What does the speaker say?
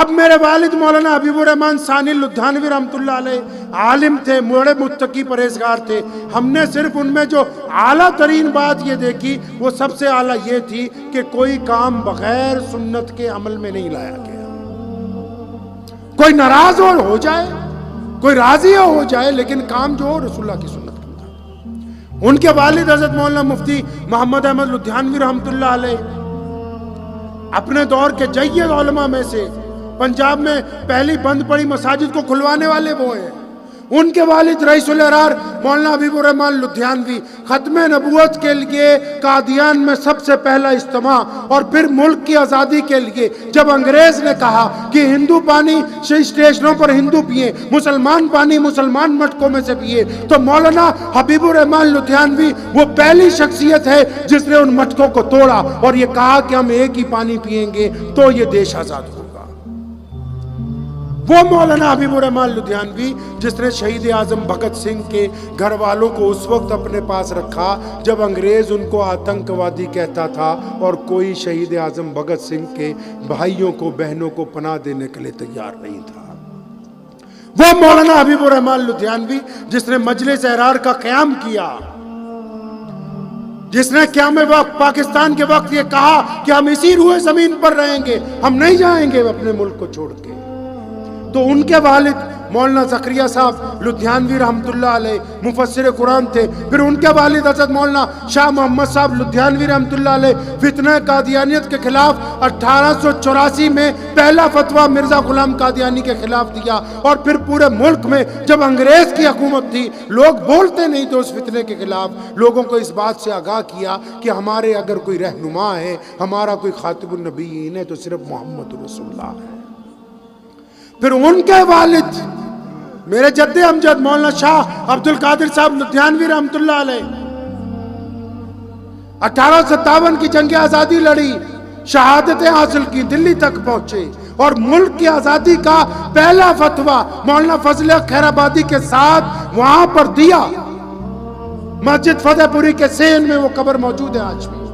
اب میرے والد مولانا حبیب الرحمن ثانی لدھیانوی رحمۃ اللہ علیہ عالم تھے، بڑے متقی پرہیزگار تھے. ہم نے صرف ان میں جو اعلیٰ ترین بات یہ دیکھی، وہ سب سے اعلیٰ یہ تھی کہ کوئی کام بغیر سنت کے عمل میں نہیں لایا گیا. کوئی ناراض ہو جائے، کوئی راضی ہو جائے، لیکن کام جو ہو رسول اللہ کی سنت کے مطابق. ان کے والد حضرت مولانا مفتی محمد احمد لدھیانوی رحمۃ اللہ علیہ اپنے دور کے جید علماء میں سے، پنجاب میں پہلی بند پڑی مساجد کو کھلوانے والے وہ ہیں. ان کے والد رئیس الارار مولانا حبیب الرحمن لدھیانوی ختم نبوت کے لیے قادیان میں سب سے پہلا اجتماع، اور پھر ملک کی آزادی کے لیے جب انگریز نے کہا کہ ہندو پانی اسٹیشنوں پر ہندو پیئے، مسلمان پانی مسلمان مٹکوں میں سے پیئے، تو مولانا حبیب الرحمن لدھیانوی وہ پہلی شخصیت ہے جس نے ان مٹکوں کو توڑا اور یہ کہا کہ ہم ایک ہی پانی پیئیں گے تو یہ دیش آزاد ہوگا. وہ مولانا حبیب الرحمن لدھیانوی جس نے شہید اعظم بھگت سنگھ کے گھر والوں کو اس وقت اپنے پاس رکھا جب انگریز ان کو آتنکوادی کہتا تھا اور کوئی شہید اعظم بھگت سنگھ کے بھائیوں کو بہنوں کو پناہ دینے کے لیے تیار نہیں تھا. وہ مولانا حبیب الرحمن لدھیانوی جس نے مجلس احرار کا قیام کیا، جس نے قیام وقت پاکستان کے وقت یہ کہا کہ ہم اسی روئے زمین پر رہیں گے، ہم نہیں جائیں گے اپنے ملک کو چھوڑ کے. تو ان کے والد مولانا زکریا صاحب لدھیانوی رحمۃ اللہ علیہ مفسر قرآن تھے. پھر ان کے والد حضرت مولانا شاہ محمد صاحب لدھیانوی رحمۃ اللہ علیہ فتنہ قادیانیت کے خلاف 1884 میں پہلا فتویٰ مرزا غلام قادیانی کے خلاف دیا. اور پھر پورے ملک میں جب انگریز کی حکومت تھی، لوگ بولتے نہیں تھے اس فتنے کے خلاف، لوگوں کو اس بات سے آگاہ کیا کہ ہمارے اگر کوئی رہنما ہے، ہمارا کوئی خاتم النبیین ہے تو صرف محمد رسول اللہ ہے. پھر ان کے والد میرے جد امجد مولانا شاہ عبد القادر صاحب لدھیانوی رحمۃ اللہ علیہ 1857 کی جنگ آزادی لڑی، شہادتیں حاصل کی، دلی تک پہنچے اور ملک کی آزادی کا پہلا فتویٰ مولانا فضل خیر آبادی کے ساتھ وہاں پر دیا. مسجد فتح پوری کے سین میں وہ قبر موجود ہے آج بھی.